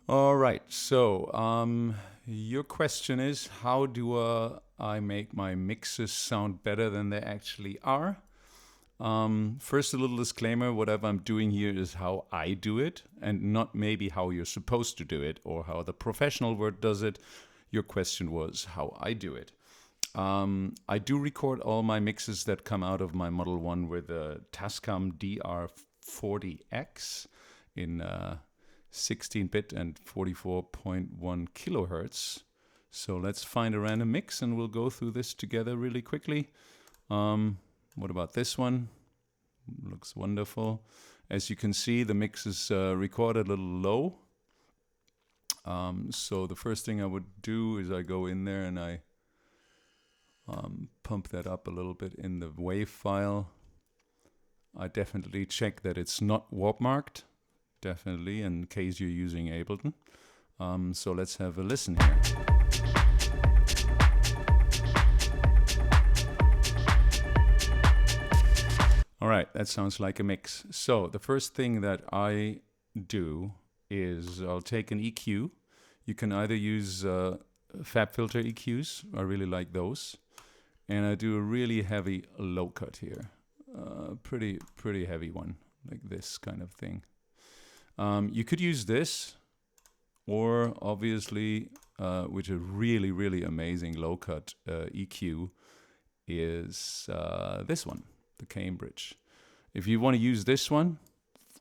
All right. So, your question is, how do I make my mixes sound better than they actually are? First, a little disclaimer: whatever I'm doing here is how I do it, and not maybe how you're supposed to do it or how the professional word does it. Your question was how I do it. I do record all my mixes that come out of my Model 1 with a Tascam DR40X in 16-bit and 44.1 kilohertz. So let's find a random mix and we'll go through this together really quickly. What about this one? Looks wonderful. As you can see, the mix is recorded a little low. So the first thing I would do is I go in there and I pump that up a little bit in the WAV file. I definitely check that it's not warp marked, definitely, in case you're using Ableton. So let's have a listen here. All right, that sounds like a mix. So the first thing that I do is I'll take an EQ. You can either use FabFilter EQs. I really like those. And I do a really heavy low cut here. Pretty heavy one, like this kind of thing. You could use this, or obviously, which is really amazing low cut EQ, is this one, the Cambridge. If you want to use this one,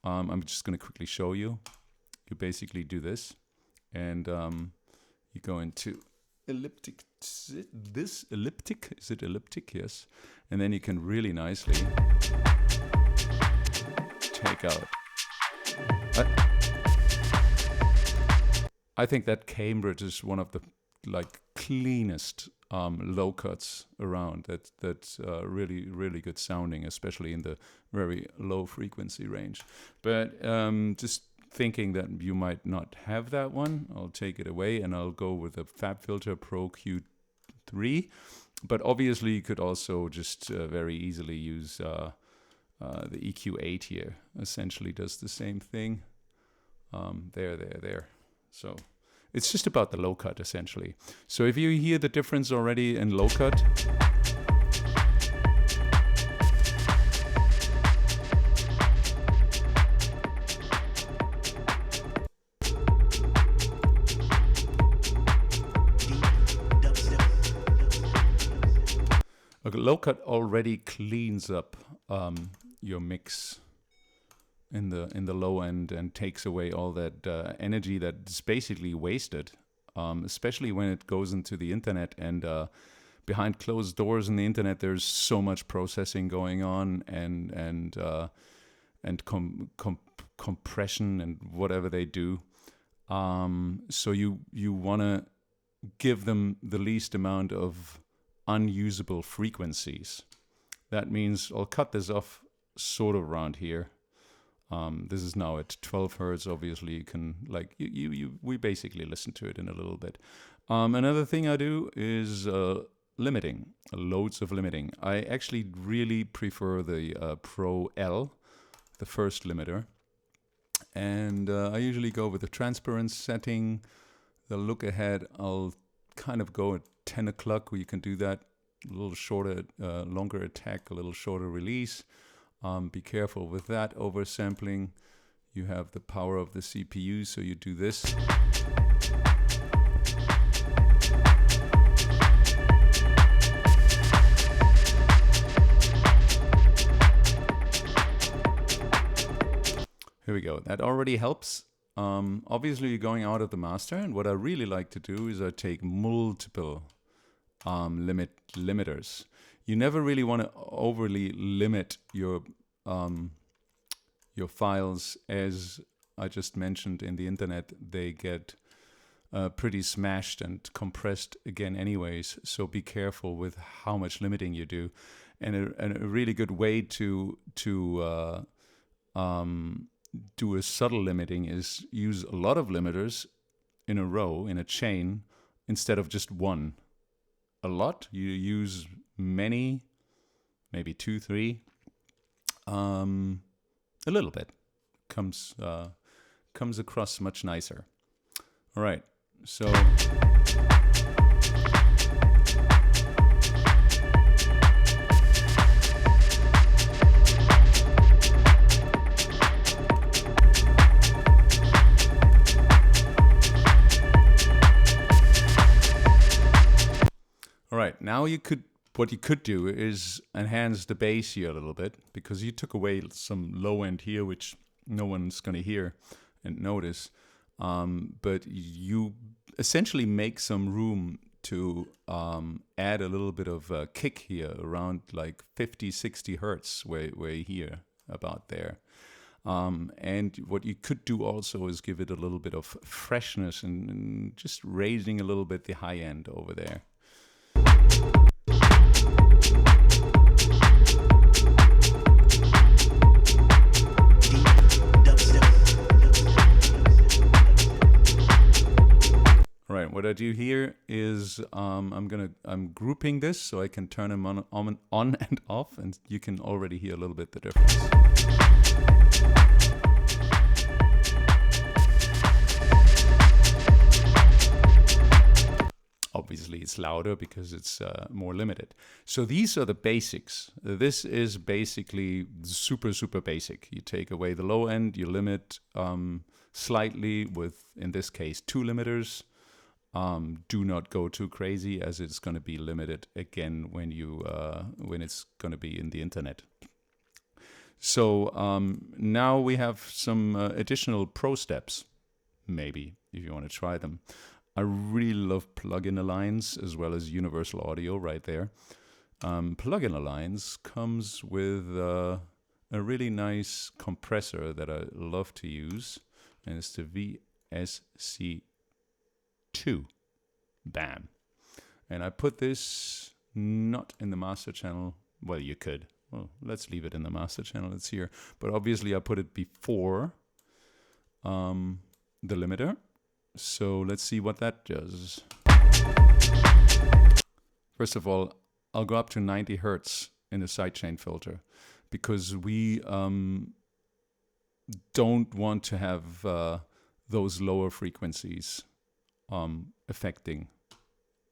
I'm just going to quickly show you. You basically do this, and you go into elliptic. Is it elliptic? Yes. And then you can really nicely take out. I think that Cambridge is one of the cleanest low cuts around. That's really good sounding, especially in the very low frequency range. But just thinking that you might not have that one, I'll take it away and I'll go with the FabFilter Pro Q3. But obviously you could also just very easily use the EQ8 here. Essentially does the same thing. There. So it's just about the low cut essentially. So if you hear the difference already in low cut, a low cut already cleans up your mix in the low end and takes away all that energy that's basically wasted, especially when it goes into the internet and behind closed doors in the internet. There's so much processing going on and compression and whatever they do. So you want to give them the least amount of unusable frequencies. That means I'll cut this off sort of around here. This is now at 12 hertz. Obviously, you can we basically listen to it in a little bit. Another thing I do is limiting, loads of limiting. I actually really prefer the Pro L, the first limiter, and I usually go with the transparent setting. The look ahead, I'll kind of go at 10 o'clock where you can do that. A little shorter, longer attack, a little shorter release. Be careful with that oversampling. You have the power of the CPU, so you do this. Here we go. That already helps. Obviously, you're going out of the master, and what I really like to do is I take multiple limiters. You never really want to overly limit your files. As I just mentioned, in the internet, they get pretty smashed and compressed again anyways. So be careful with how much limiting you do. And a really good way to do a subtle limiting is use a lot of limiters in a row, in a chain, instead of just one. A lot, you use many, maybe 2, 3. A little bit comes across much nicer. All right, so all right, now what you could do is enhance the bass here a little bit, because you took away some low end here, which no one's going to hear and notice. But you essentially make some room to add a little bit of kick here around like 50, 60 hertz, where you hear about there. And what you could do also is give it a little bit of freshness and just raising a little bit the high end over there. All right, what I do here is I'm grouping this so I can turn them on and off, and you can already hear a little bit the difference. Obviously, it's louder because it's more limited. So these are the basics. This is basically super, super basic. You take away the low end, you limit slightly with, in this case, 2 limiters. Do not go too crazy, as it's going to be limited again when it's going to be in the internet. So now we have some additional pro steps, maybe, if you want to try them. I really love plug-in Alliance as well as Universal Audio right there. Plug-in Alliance comes with a really nice compressor that I love to use, and it's the VSC2. Bam. And I put this not in the master channel. Well, you could. Well, let's leave it in the master channel. It's here. But obviously I put it before the limiter. So let's see what that does. First of all, I'll go up to 90 hertz in the sidechain filter, because we don't want to have those lower frequencies affecting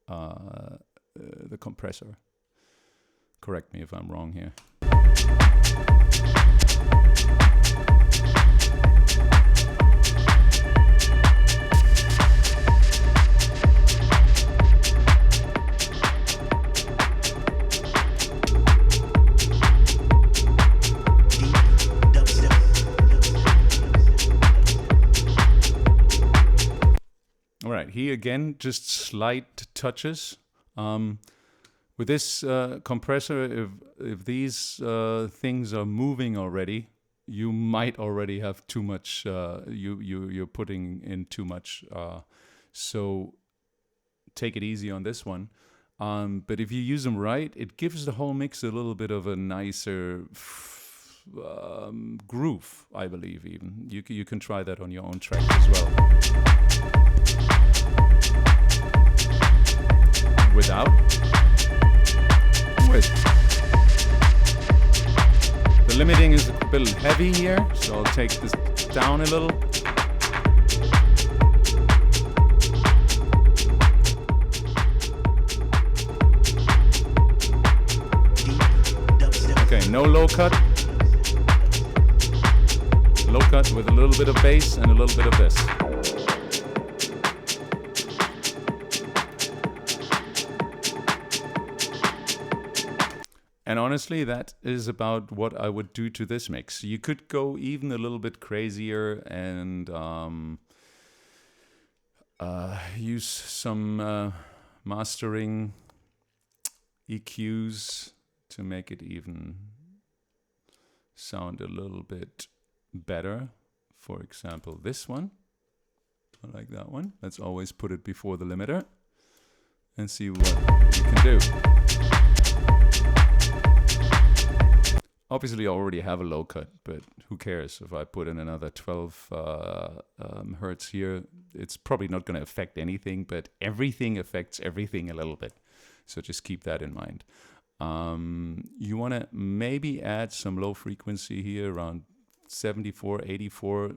the compressor. Correct me if I'm wrong here. All right, here again, just slight touches. With this compressor, if these things are moving already, you might already have too much. You're putting in too much. So take it easy on this one. But if you use them right, it gives the whole mix a little bit of a nicer groove, I believe. Even you can try that on your own track as well. Without. With. The limiting is a bit heavy here, so I'll take this down a little. Okay, no low cut. Low cut with a little bit of bass and a little bit of this. And honestly, that is about what I would do to this mix. You could go even a little bit crazier and use some mastering EQs to make it even sound a little bit better. For example, this one. I like that one. Let's always put it before the limiter and see what you can do. Obviously, I already have a low cut, but who cares if I put in another 12 hertz here? It's probably not going to affect anything, but everything affects everything a little bit. So just keep that in mind. You want to maybe add some low frequency here around 74, 84.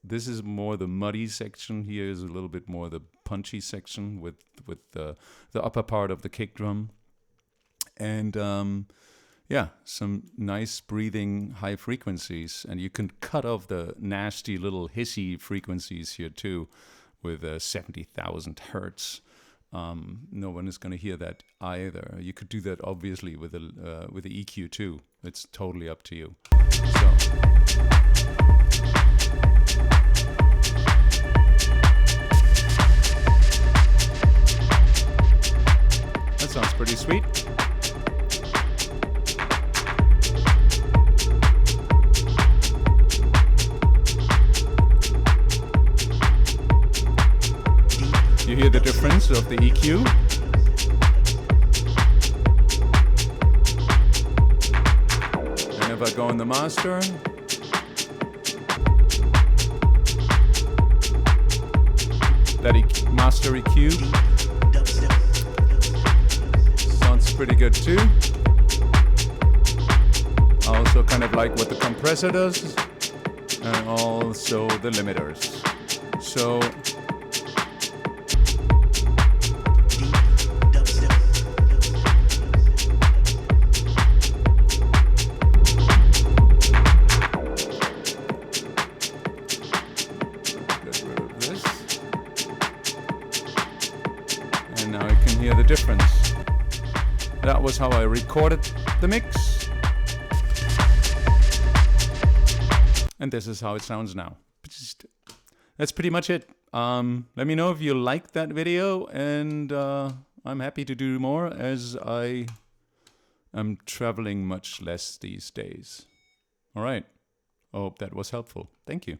This is more the muddy section. Here is a little bit more the punchy section with the upper part of the kick drum. And yeah, some nice breathing high frequencies. And you can cut off the nasty little hissy frequencies here too with 70,000 hertz. No one is going to hear that either. You could do that obviously with the EQ too. It's totally up to you. So. That sounds pretty sweet. You hear the difference of the EQ? And if I go in the master, that master EQ sounds pretty good too. I also kind of like what the compressor does, and also the limiters. So the difference. That was how I recorded the mix, and this is how it sounds now. That's pretty much it. Let me know if you liked that video, and I'm happy to do more as I am traveling much less these days. All right, I hope that was helpful. Thank you.